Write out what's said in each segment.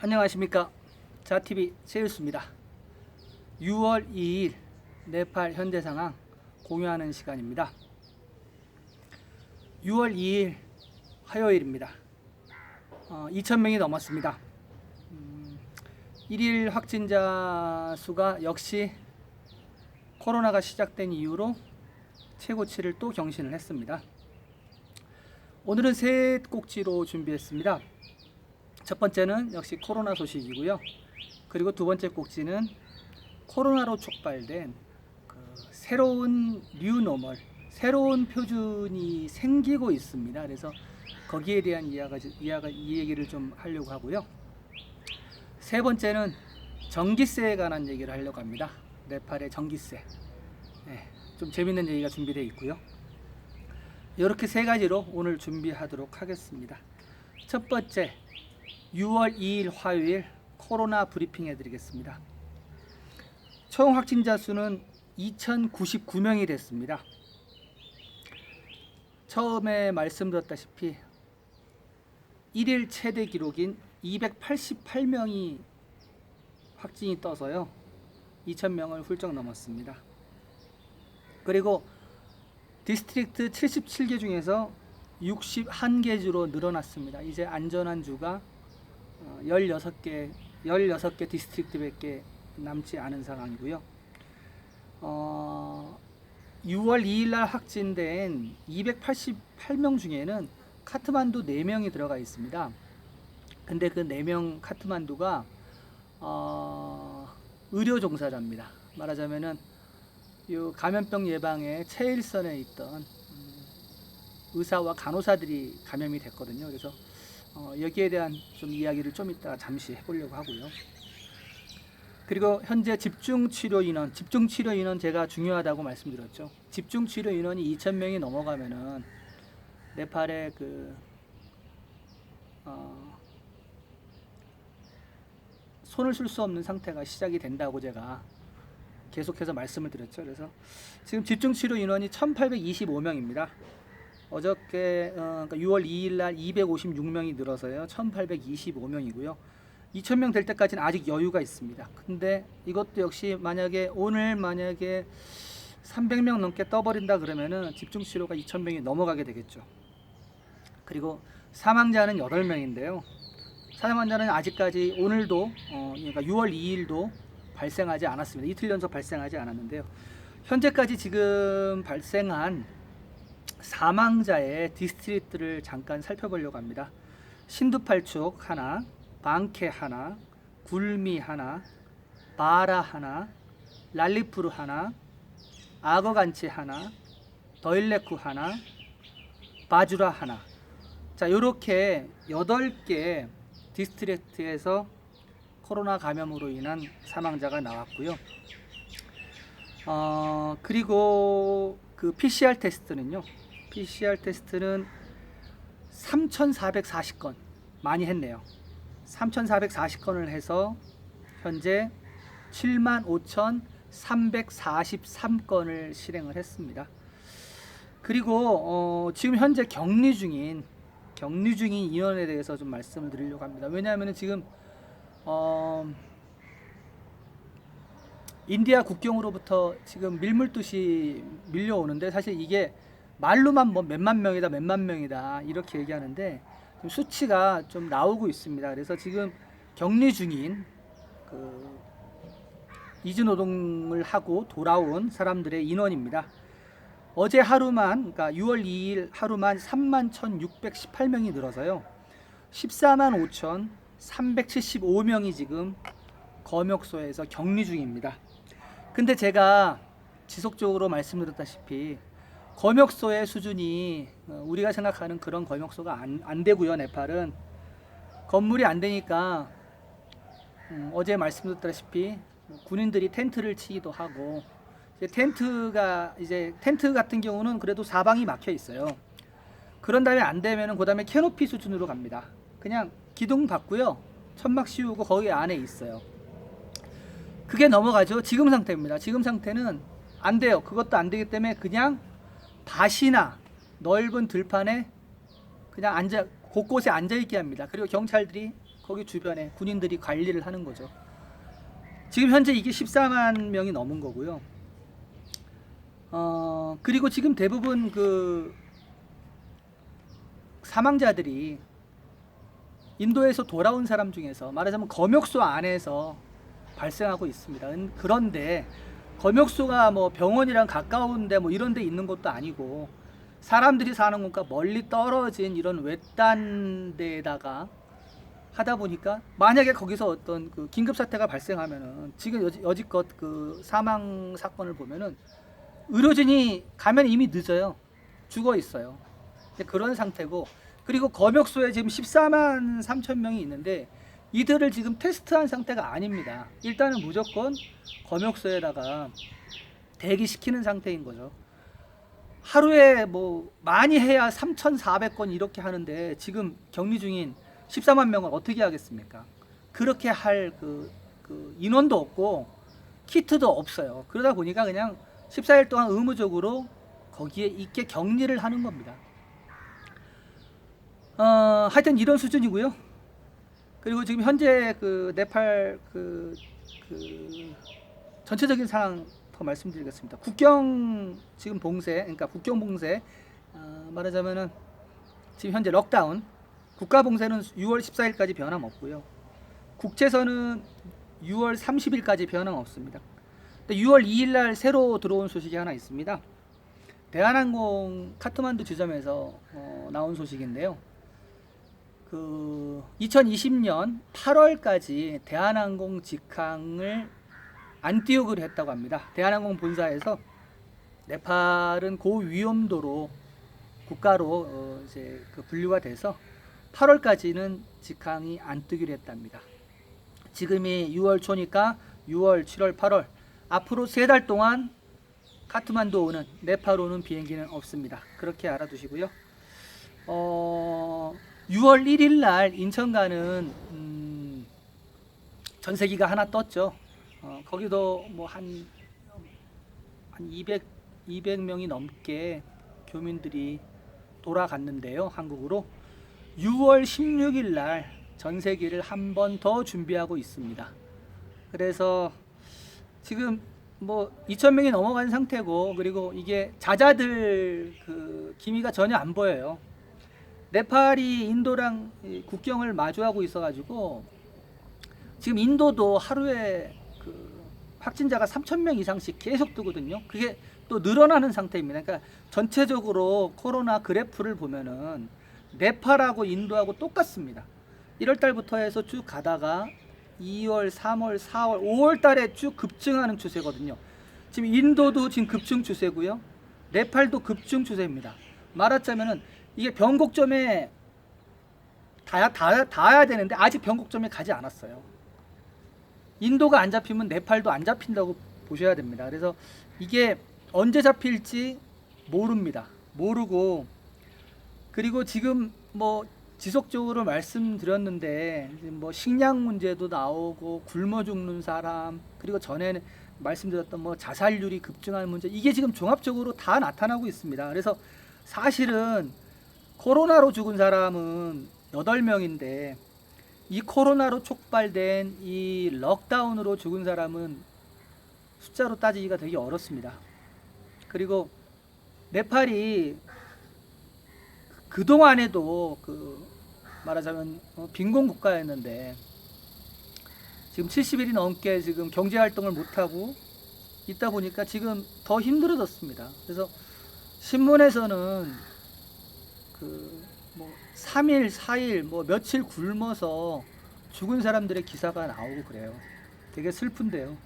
안녕하십니까. 자TV 세일수입니다. 6월 2일 네팔 현재 상황 공유하는 시간입니다. 6월 2일 화요일입니다. 2,000명이 넘었습니다. 1일 확진자 수가 역시 코로나가 시작된 이후로 최고치를 또 경신을 했습니다. 오늘은 세 꼭지로 준비했습니다. 첫 번째는 역시 코로나 소식이고요. 그리고 두 번째 꼭지는 코로나로 촉발된 새로운 뉴노멀, 새로운 표준이 생기고 있습니다. 그래서 거기에 대한 이 얘기를 좀 하려고 하고요. 세 번째는 전기세에 관한 얘기를 하려고 합니다. 네팔의 전기세. 좀 재밌는 얘기가 준비되어 있고요. 이렇게 세 가지로 오늘 준비하도록 하겠습니다. 첫 번째, 6월 2일 화요일 코로나 브리핑 해드리겠습니다. 총 확진자 수는 2,099명이 됐습니다. 처음에 말씀드렸다시피 1일 최대 기록인 288명이 확진이 떠서요 2,000명을 훌쩍 넘었습니다. 그리고 디스트릭트 77개 중에서 61개주로 늘어났습니다. 이제 안전한 주가 16개 디스트릭트밖에 남지 않은 상황이고요. 6월 2일 날 확진된 288명 중에는 카트만두 4명이 들어가 있습니다. 근데 그 4명 카트만두가 의료 종사자입니다. 말하자면은 이 감염병 예방에 최일선에 있던 의사와 간호사들이 감염이 됐거든요. 그래서 여기에 대한 좀 이야기를 좀 이따 잠시 해보려고 하고요. 그리고 현재 집중치료 인원 제가 중요하다고 말씀드렸죠. 집중치료 인원이 2,000명이 넘어가면은 네팔의 손을 쓸 수 없는 상태가 시작이 된다고 제가 계속해서 말씀을 드렸죠. 그래서 지금 집중치료 인원이 1,825명입니다. 어저께 그러니까 6월 2일 날 256명이 늘어서요 1,825명이고요. 2,000명 될 때까지는 아직 여유가 있습니다. 근데 이것도 역시 오늘 만약에 300명 넘게 떠버린다 그러면은 집중치료가 2,000명이 넘어가게 되겠죠. 그리고 사망자는 8명인데요. 사망자는 아직까지 오늘도 그러니까 6월 2일도 발생하지 않았습니다. 이틀 연속 발생하지 않았는데요. 현재까지 지금 발생한 사망자의 디스트릭트를 잠깐 살펴보려고 합니다. 신두팔축 하나, 방케 하나, 굴미 하나, 바라 하나, 랄리푸르 하나, 아거간치 하나, 더일레쿠 하나, 바주라 하나. 자, 요렇게 8개 디스트릭트에서 코로나 감염으로 인한 사망자가 나왔고요. 그리고 그 PCR 테스트는 3,440건 많이 했네요. 3,440건을 해서 현재 75,343건을 실행을 했습니다. 그리고 지금 현재 격리 중인 인원에 대해서 좀 말씀을 드리려고 합니다. 왜냐하면 지금 인디아 국경으로부터 지금 밀물듯이 밀려오는데 사실 이게 말로만 뭐 몇만 명이다 이렇게 얘기하는데 좀 수치가 좀 나오고 있습니다. 그래서 지금 격리 중인 이주노동을 하고 돌아온 사람들의 인원입니다. 어제 하루만, 그러니까 6월 2일 하루만 31,618명이 늘어서요 145,375명이 지금 검역소에서 격리 중입니다. 근데 제가 지속적으로 말씀드렸다시피 검역소의 수준이 우리가 생각하는 그런 검역소가 안 되고요. 네팔은 건물이 안 되니까 어제 말씀드렸다시피 군인들이 텐트를 치기도 하고 텐트 같은 경우는 그래도 사방이 막혀 있어요. 그런 다음에 안 되면은 그다음에 캐노피 수준으로 갑니다. 그냥 기둥 받고요 천막 씌우고 거기 안에 있어요. 그게 넘어가죠. 지금 상태입니다. 지금 상태는 안 돼요. 그것도 안 되기 때문에 그냥 밭이나 넓은 들판에 그냥 곳곳에 앉아 있게 합니다. 그리고 경찰들이 거기 주변에 군인들이 관리를 하는 거죠. 지금 현재 이게 14만 명이 넘은 거고요. 그리고 지금 대부분 그 사망자들이 인도에서 돌아온 사람 중에서 말하자면 검역소 안에서 발생하고 있습니다. 그런데 검역소가 뭐 병원이랑 가까운데 뭐 이런 데 있는 것도 아니고 사람들이 사는 곳과 멀리 떨어진 이런 외딴 데에다가 하다 보니까 만약에 거기서 어떤 그 긴급 사태가 발생하면은 지금 여지껏 그 사망 사건을 보면은 의료진이 가면 이미 늦어요. 죽어 있어요. 그런 상태고, 그리고 검역소에 지금 14만 3천 명이 있는데 이들을 지금 테스트한 상태가 아닙니다. 일단은 무조건 검역소에다가 대기시키는 상태인 거죠. 하루에 뭐 많이 해야 3,400건 이렇게 하는데 지금 격리 중인 14만 명을 어떻게 하겠습니까? 그렇게 할 그 인원도 없고 키트도 없어요. 그러다 보니까 그냥 14일 동안 의무적으로 거기에 있게 격리를 하는 겁니다. 하여튼 이런 수준이고요. 그리고 지금 현재 그 네팔 그 전체적인 상황 더 말씀드리겠습니다. 국경 지금 봉쇄, 그러니까 국경 봉쇄, 말하자면은 지금 현재 럭다운, 국가 봉쇄는 6월 14일까지 변함없고요. 국제선은 6월 30일까지 변함없습니다. 6월 2일 날 새로 들어온 소식이 하나 있습니다. 대한항공 카트만두 지점에서 나온 소식인데요. 그 2020년 8월까지 대한항공 직항을 안 띄우기로 했다고 합니다. 대한항공 본사에서 네팔은 고위험도로 국가로 이제 그 분류가 돼서 8월까지는 직항이 안 뜨기로 했답니다. 지금이 6월 초니까 6월, 7월, 8월 앞으로 3달 동안 카트만두 오는, 네팔 오는 비행기는 없습니다. 그렇게 알아두시고요. 6월 1일 날 인천 가는 전세기가 하나 떴죠. 거기도 뭐 한 200명이 넘게 교민들이 돌아갔는데요, 한국으로. 6월 16일 날 전세기를 한 번 더 준비하고 있습니다. 그래서 지금 뭐 2,000명이 넘어간 상태고, 그리고 이게 자자들 그 기미가 전혀 안 보여요. 네팔이 인도랑 국경을 마주하고 있어가지고 지금 인도도 하루에 그 확진자가 3,000명 이상씩 계속 뜨거든요. 그게 또 늘어나는 상태입니다. 그러니까 전체적으로 코로나 그래프를 보면은 네팔하고 인도하고 똑같습니다. 1월 달부터 해서 쭉 가다가 2월, 3월, 4월, 5월 달에 쭉 급증하는 추세거든요. 지금 인도도 지금 급증 추세고요. 네팔도 급증 추세입니다. 말하자면은 이게 변곡점에 닿아야 되는데 아직 변곡점에 가지 않았어요. 인도가 안 잡히면 네팔도 안 잡힌다고 보셔야 됩니다. 그래서 이게 언제 잡힐지 모릅니다. 모르고, 그리고 지금 뭐 지속적으로 말씀드렸는데 뭐 식량 문제도 나오고 굶어 죽는 사람, 그리고 전에는 말씀드렸던 뭐 자살률이 급증하는 문제, 이게 지금 종합적으로 다 나타나고 있습니다. 그래서 사실은 코로나로 죽은 사람은 8명인데 이 코로나로 촉발된 이 럭다운으로 죽은 사람은 숫자로 따지기가 되게 어렵습니다. 그리고 네팔이 그동안에도 그 말하자면 빈곤 국가였는데 지금 70일이 넘게 지금 경제 활동을 못하고 있다 보니까 지금 더 힘들어졌습니다. 그래서 신문에서는 그 뭐 3일, 4일, 뭐 며칠 굶어서 죽은 사람들의 기사가 나오고 그래요. 되게 슬픈데요.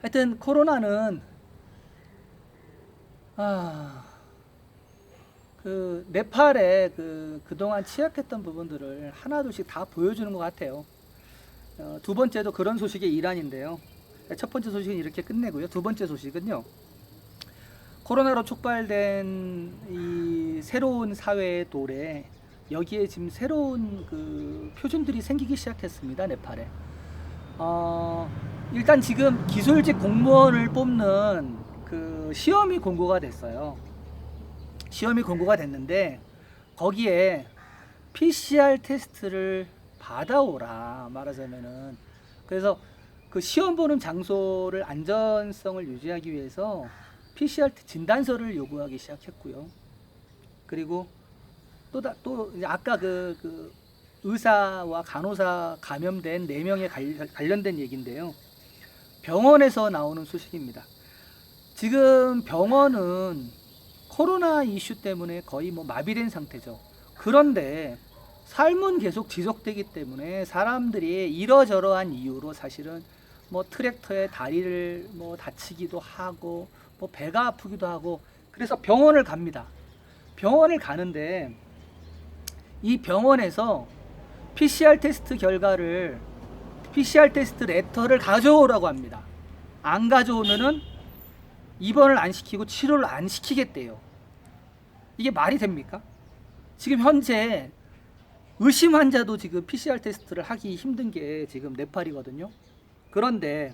하여튼 코로나는 그 네팔에 그동안 취약했던 부분들을 하나둘씩 다 보여주는 것 같아요. 두 번째도 그런 소식의 일환인데요. 첫 번째 소식은 이렇게 끝내고요. 두 번째 소식은요. 코로나로 촉발된 이 새로운 사회의 도래, 여기에 지금 새로운 그 표준들이 생기기 시작했습니다. 네팔에. 일단 지금 기술직 공무원을 뽑는 그 시험이 공고가 됐어요. 시험이 공고가 됐는데 거기에 PCR 테스트를 받아오라, 말하자면은. 그래서 그 시험 보는 장소를 안전성을 유지하기 위해서 PCR 진단서를 요구하기 시작했고요. 그리고 또 이제 아까 그 의사와 간호사 감염된 4명에 관련된 얘기인데요. 병원에서 나오는 소식입니다. 지금 병원은 코로나 이슈 때문에 거의 뭐 마비된 상태죠. 그런데 삶은 계속 지속되기 때문에 사람들이 이러저러한 이유로 사실은 뭐 트랙터에 다리를 뭐 다치기도 하고 뭐 배가 아프기도 하고, 그래서 병원을 갑니다. 병원을 가는데 이 병원에서 PCR 테스트 결과를, PCR 테스트 레터를 가져오라고 합니다. 안 가져오면은 입원을 안 시키고 치료를 안 시키겠대요. 이게 말이 됩니까? 지금 현재 의심 환자도 지금 PCR 테스트를 하기 힘든 게 지금 네팔이거든요. 그런데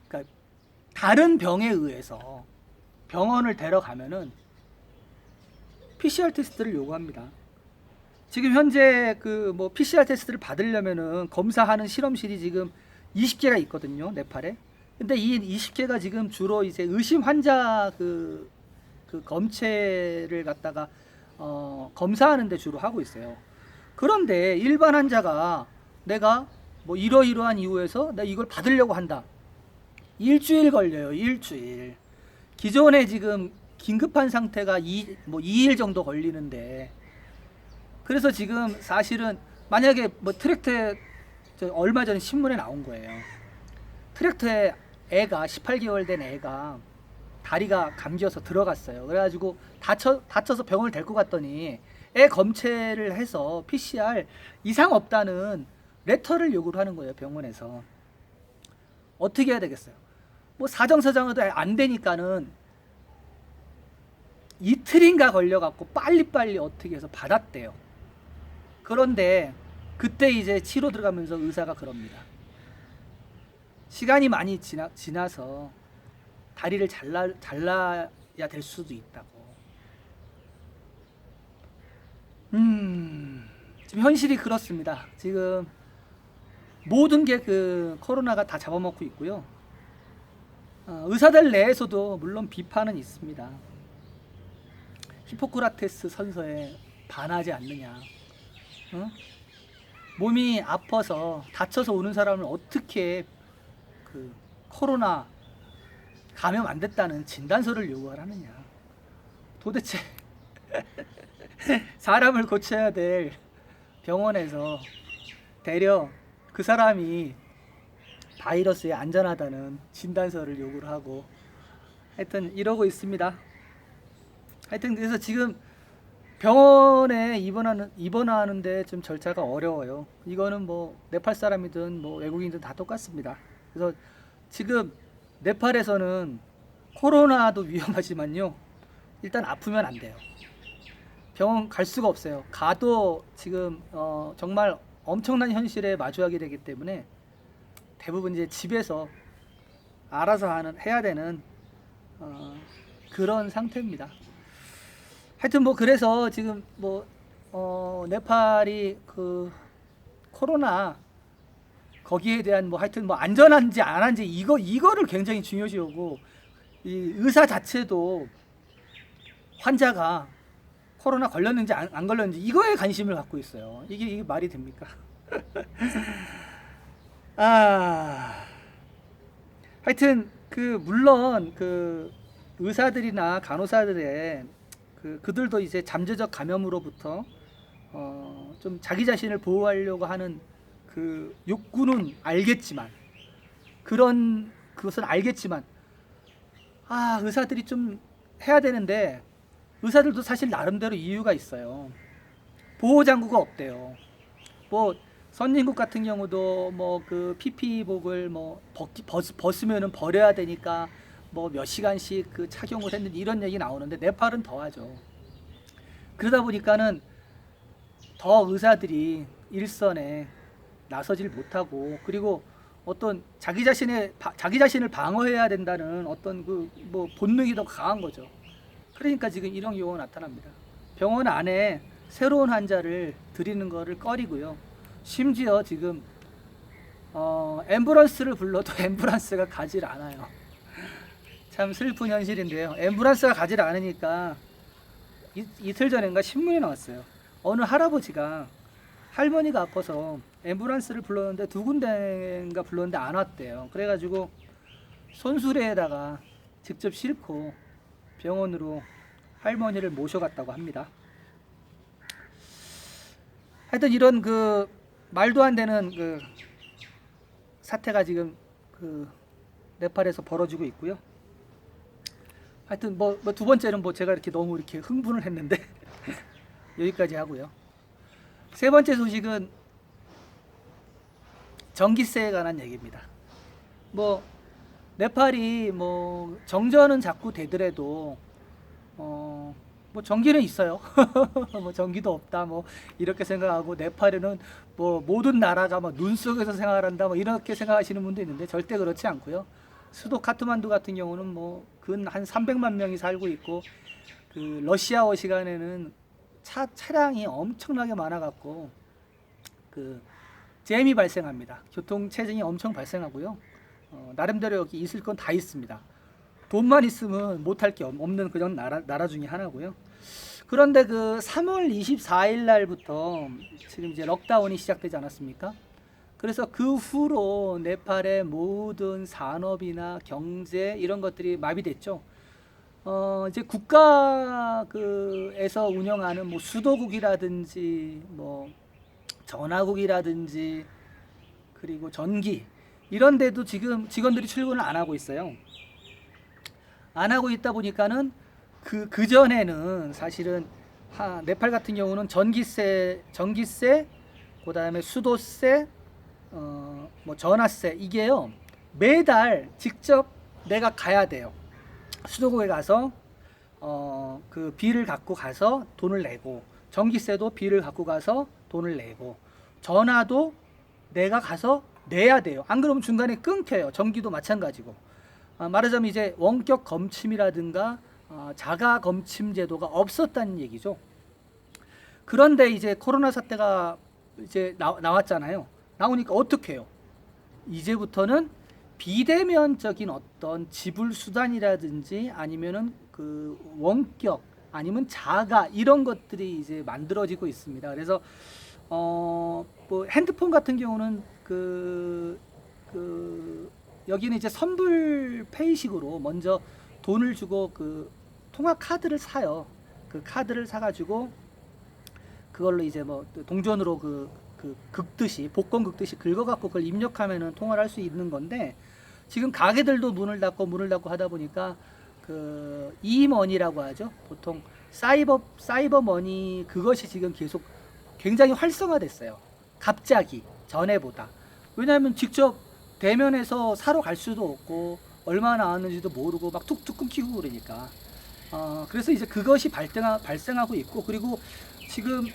그러니까 다른 병에 의해서 병원을 데려가면은 PCR 테스트를 요구합니다. 지금 현재 그 뭐 PCR 테스트를 받으려면은 검사하는 실험실이 지금 20개가 있거든요, 네팔에. 근데 이 20개가 지금 주로 이제 의심 환자 그 검체를 갖다가 검사하는 데 주로 하고 있어요. 그런데 일반 환자가 내가 뭐 이러이러한 이유에서 내가 이걸 받으려고 한다. 일주일 걸려요, 일주일. 기존에 지금 긴급한 상태가 2일 정도 걸리는데, 그래서 지금 사실은 만약에 뭐 트랙터에 얼마 전에 신문에 나온 거예요. 트랙터에 애가 18개월 된 애가 다리가 감겨서 들어갔어요. 그래가지고 다쳐서 병원을 데리고 갔더니 애 검체를 해서 PCR 이상 없다는 레터를 요구를 하는 거예요, 병원에서. 어떻게 해야 되겠어요? 뭐 사정사정해도 안 되니까는 이틀인가 걸려갖고 빨리빨리 어떻게 해서 받았대요. 그런데 그때 이제 치료 들어가면서 의사가 그럽니다. 시간이 많이 지나서 다리를 잘라야 될 수도 있다고. 지금 현실이 그렇습니다. 지금 모든 게 그 코로나가 다 잡아먹고 있고요. 의사들 내에서도 물론 비판은 있습니다. 히포크라테스 선서에 반하지 않느냐. 몸이 아파서 다쳐서 오는 사람을 어떻게 그 코로나 감염 안 됐다는 진단서를 요구하느냐. 도대체 사람을 고쳐야 될 병원에서 대려 그 사람이 바이러스에 안전하다는 진단서를 요구를 하고, 하여튼 이러고 있습니다. 하여튼 그래서 지금 병원에 입원하는데 좀 절차가 어려워요. 이거는 뭐 네팔 사람이든 뭐 외국인이든 다 똑같습니다. 그래서 지금 네팔에서는 코로나도 위험하지만요, 일단 아프면 안 돼요. 병원 갈 수가 없어요. 가도 지금 정말 엄청난 현실에 마주하게 되기 때문에 대부분 이제 집에서 알아서 해야 되는 그런 상태입니다. 하여튼 뭐 그래서 지금 뭐 네팔이 그 코로나 거기에 대한 뭐 하여튼 뭐 안전한지 안 한지 이거를 굉장히 중요시하고, 이 의사 자체도 환자가 코로나 걸렸는지 안 걸렸는지 이거에 관심을 갖고 있어요. 이게 말이 됩니까? 하여튼 물론 그 의사들이나 간호사들의 그들도 이제 잠재적 감염으로부터 좀 자기 자신을 보호하려고 하는 그 욕구는 알겠지만, 그것은 알겠지만, 의사들이 좀 해야 되는데, 의사들도 사실 나름대로 이유가 있어요. 보호장구가 없대요. 뭐 선진국 같은 경우도 뭐 그 PPE복을 뭐 벗으면은 버려야 되니까 뭐 몇 시간씩 그 착용을 했는데 이런 얘기 나오는데, 네팔은 더하죠. 그러다 보니까는 더 의사들이 일선에 나서질 못하고, 그리고 어떤 자기 자신을 방어해야 된다는 어떤 그 뭐 본능이 더 강한 거죠. 그러니까 지금 이런 경우가 나타납니다. 병원 안에 새로운 환자를 들이는 거를 꺼리고요. 심지어 지금 앰뷸런스를 불러도 앰뷸런스가 가질 않아요. 참 슬픈 현실인데요. 앰뷸런스가 가질 않으니까 이틀 전인가 신문에 나왔어요. 어느 할아버지가 할머니가 아파서 앰뷸런스를 불렀는데 두 군데인가 불렀는데 안 왔대요. 그래가지고 손수레에다가 직접 싣고 병원으로 할머니를 모셔갔다고 합니다. 하여튼 이런 그 말도 안 되는 그 사태가 지금 그 네팔에서 벌어지고 있고요. 하여튼 뭐 두 번째는 뭐 제가 이렇게 너무 이렇게 흥분을 했는데 여기까지 하고요. 세 번째 소식은 전기세에 관한 얘기입니다. 뭐 네팔이 뭐 정전은 자꾸 되더라도 뭐 전기는 있어요. 뭐 전기도 없다 뭐 이렇게 생각하고 네팔에는 뭐 모든 나라가 뭐 눈 속에서 생활한다 뭐 이렇게 생각하시는 분도 있는데 절대 그렇지 않고요. 수도 카트만두 같은 경우는 뭐 근 한 300만 명이 살고 있고 그 러시아어 시간에는 차량이 엄청나게 많아 갖고 그 잼이 발생합니다. 교통 체증이 엄청 발생하고요. 나름대로 여기 있을 건 다 있습니다. 돈만 있으면 못할 게 없는 그런 나라 중에 하나고요. 그런데 그 3월 24일 날부터 지금 이제 럭다운이 시작되지 않았습니까? 그래서 그 후로 네팔의 모든 산업이나 경제 이런 것들이 마비됐죠. 이제 국가에서 운영하는 뭐 수도국이라든지 뭐 전화국이라든지 그리고 전기 이런 데도 지금 직원들이 출근을 안 하고 있어요. 안 하고 있다 보니까는 그 전에는 사실은 네팔 같은 경우는 전기세, 그다음에 수도세, 뭐 전화세 이게요 매달 직접 내가 가야 돼요. 수도국에 가서 그 비를 갖고 가서 돈을 내고 전기세도 비를 갖고 가서 돈을 내고 전화도 내가 가서 내야 돼요. 안 그러면 중간에 끊겨요. 전기도 마찬가지고. 말하자면 이제 원격 검침이라든가 자가 검침 제도가 없었다는 얘기죠. 그런데 이제 코로나 사태가 이제 나왔잖아요. 나오니까 어떻게 해요? 이제부터는 비대면적인 어떤 지불 수단이라든지 아니면은 그 원격 아니면 자가 이런 것들이 이제 만들어지고 있습니다. 그래서 뭐 핸드폰 같은 경우는 여기는 이제 선불 페이식으로 먼저 돈을 주고 그 통화 카드를 사요. 그 카드를 사가지고 그걸로 이제 뭐 동전으로 긁듯이 복권 긁듯이 긁어갖고 그걸 입력하면은 통화를 할 수 있는 건데 지금 가게들도 문을 닫고 하다 보니까 그 이머니라고 하죠. 보통 사이버 머니 그것이 지금 계속 굉장히 활성화됐어요. 갑자기 전에보다. 왜냐하면 직접 대면에서 사러 갈 수도 없고 얼마 나왔는지도 모르고 막 툭툭 끊기고 그러니까 그래서 이제 그것이 발생하고 있고 그리고 지금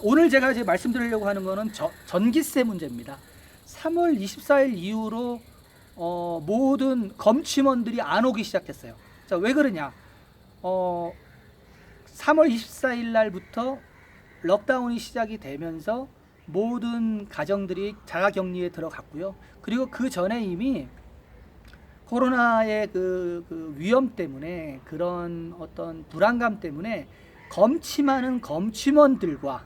오늘 제가 이제 말씀드리려고 하는 거는 전기세 문제입니다. 3월 24일 이후로 모든 검침원들이 안 오기 시작했어요. 자, 왜 그러냐? 3월 24일 날부터 럭다운이 시작이 되면서 모든 가정들이 자가격리에 들어갔고요. 그리고 그 전에 이미 코로나의 그 위험 때문에 그런 어떤 불안감 때문에 검침하는 검침원들과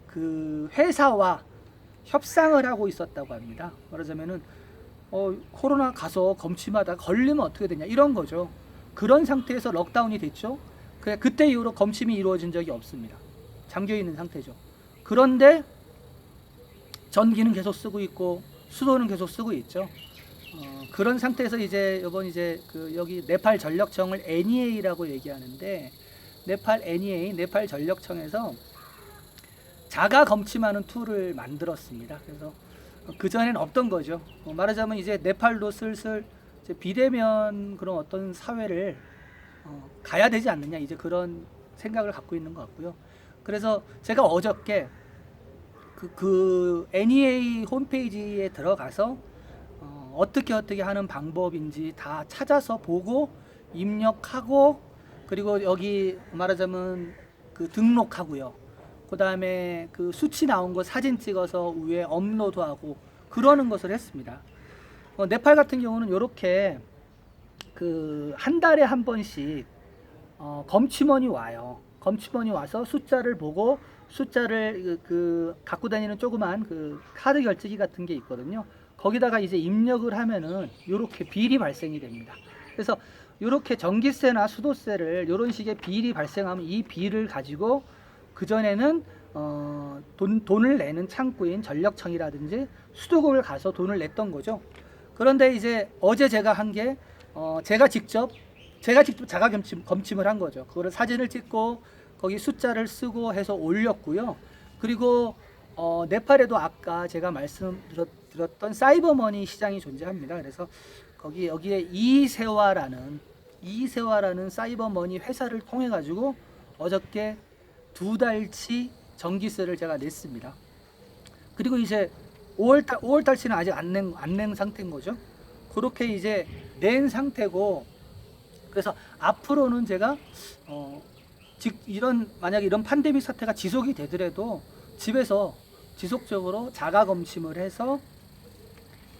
그 회사와 협상을 하고 있었다고 합니다. 말하자면은 코로나 가서 검침하다 걸리면 어떻게 되냐 이런 거죠. 그런 상태에서 럭다운이 됐죠. 그때 이후로 검침이 이루어진 적이 없습니다. 잠겨 있는 상태죠. 그런데 전기는 계속 쓰고 있고 수도는 계속 쓰고 있죠. 그런 상태에서 이제 이번 이제 여기 네팔 전력청을 NEA라고 얘기하는데 네팔 NEA 네팔 전력청에서 자가 검침하는 툴을 만들었습니다. 그래서 그 전에는 없던 거죠. 말하자면 이제 네팔도 슬슬 이제 비대면 그런 어떤 사회를 가야 되지 않느냐 이제 그런 생각을 갖고 있는 것 같고요. 그래서 제가 어저께 그 NEA 홈페이지에 들어가서 어떻게 하는 방법인지 다 찾아서 보고 입력하고, 그리고 여기 말하자면 그 등록하고요. 그 다음에 그 수치 나온 거 사진 찍어서 위에 업로드하고 그러는 것을 했습니다. 네팔 같은 경우는 이렇게 그 한 달에 한 번씩 검침원이 와요. 검침원이 와서 숫자를 보고, 숫자를 그 갖고 다니는 조그만 그 카드 결제기 같은 게 있거든요. 거기다가 이제 입력을 하면은 이렇게 비일이 발생이 됩니다. 그래서 이렇게 전기세나 수도세를 이런 식의 비일이 발생하면 이 비일을 가지고 그 전에는 돈을 내는 창구인 전력청이라든지 수도국을 가서 돈을 냈던 거죠. 그런데 이제 어제 제가 한 게 제가 직접 자가 검침을 한 거죠. 그거를 사진을 찍고 거기 숫자를 쓰고 해서 올렸고요. 그리고 네팔에도 아까 제가 말씀드렸던 사이버머니 시장이 존재합니다. 그래서 여기에 이세화라는 사이버머니 회사를 통해 가지고 어저께 2달치 전기세를 제가 냈습니다. 그리고 이제 5월달치는 아직 안 낸 상태인 거죠. 그렇게 이제 낸 상태고, 그래서 앞으로는 제가 만약에 이런 팬데믹 사태가 지속이 되더라도 집에서 지속적으로 자가 검침을 해서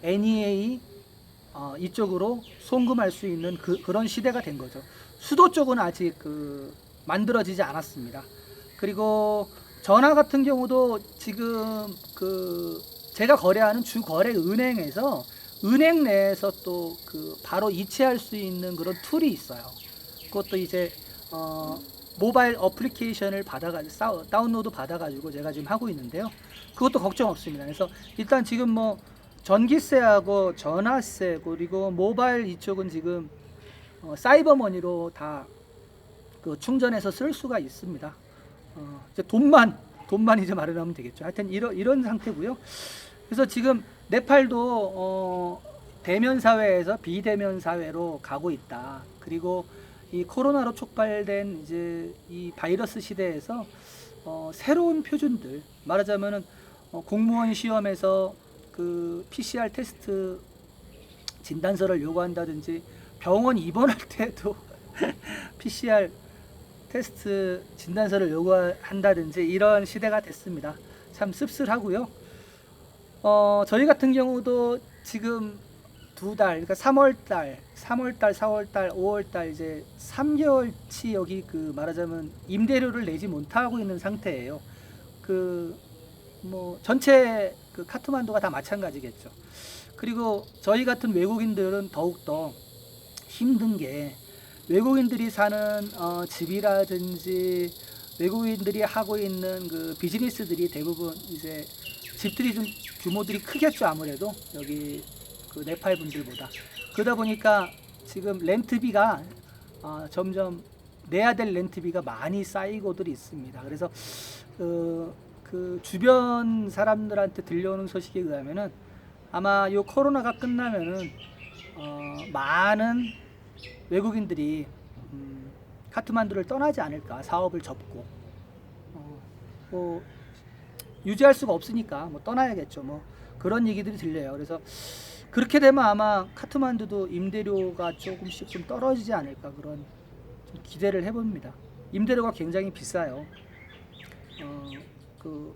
NEA 이쪽으로 송금할 수 있는 그런 시대가 된 거죠. 수도 쪽은 아직 만들어지지 않았습니다. 그리고 전화 같은 경우도 지금 제가 거래하는 주 거래 은행에서 은행 내에서 또 바로 이체할 수 있는 그런 툴이 있어요. 그것도 이제 모바일 어플리케이션을 다운로드 받아가지고 제가 지금 하고 있는데요. 그것도 걱정 없습니다. 그래서 일단 지금 뭐 전기세하고 전화세 그리고 모바일 이쪽은 지금 사이버머니로 다 충전해서 쓸 수가 있습니다. 이제 돈만 이제 마련하면 되겠죠. 하여튼 이런 상태고요. 그래서 지금 네팔도 대면 사회에서 비대면 사회로 가고 있다. 그리고 이 코로나로 촉발된 이제 이 바이러스 시대에서 새로운 표준들, 말하자면은 공무원 시험에서 그 PCR 테스트 진단서를 요구한다든지 병원 입원할 때도 PCR 테스트 진단서를 요구한다든지 이런 시대가 됐습니다. 참 씁쓸하고요. 저희 같은 경우도 지금 2달, 그러니까 3월달, 4월달, 5월달 이제 3개월치 여기 말하자면 임대료를 내지 못하고 있는 상태예요. 뭐 전체 카트만두가 다 마찬가지겠죠. 그리고 저희 같은 외국인들은 더욱더 힘든 게, 외국인들이 사는 집이라든지 외국인들이 하고 있는 비즈니스들이 대부분 이제 집들이 좀 규모들이 크겠죠. 아무래도 여기 네팔 분들보다. 그러다 보니까 지금 렌트비가 점점 내야 될 렌트비가 많이 쌓이고들 있습니다. 그래서 주변 사람들한테 들려오는 소식에 의하면은 아마 이 코로나가 끝나면은 많은 외국인들이 카트만두를 떠나지 않을까, 사업을 접고 뭐 유지할 수가 없으니까 뭐 떠나야겠죠. 뭐 그런 얘기들이 들려요. 그래서 그렇게 되면 아마 카트만두도 임대료가 조금씩 좀 떨어지지 않을까, 그런 좀 기대를 해봅니다. 임대료가 굉장히 비싸요.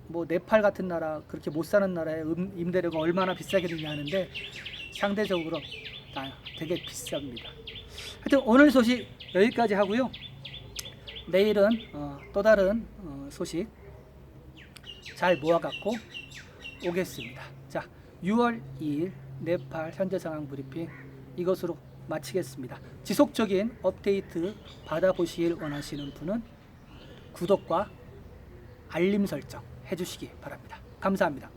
뭐 네팔 같은 나라, 그렇게 못 사는 나라의 임대료가 얼마나 비싸겠느냐 하는데 상대적으로 되게 비쌉니다. 하여튼 오늘 소식 여기까지 하고요. 내일은 또 다른 소식 잘 모아갖고 오겠습니다. 자, 6월 2일 네팔 현재 상황 브리핑 이것으로 마치겠습니다. 지속적인 업데이트 받아보시길 원하시는 분은 구독과 알림 설정 해주시기 바랍니다. 감사합니다.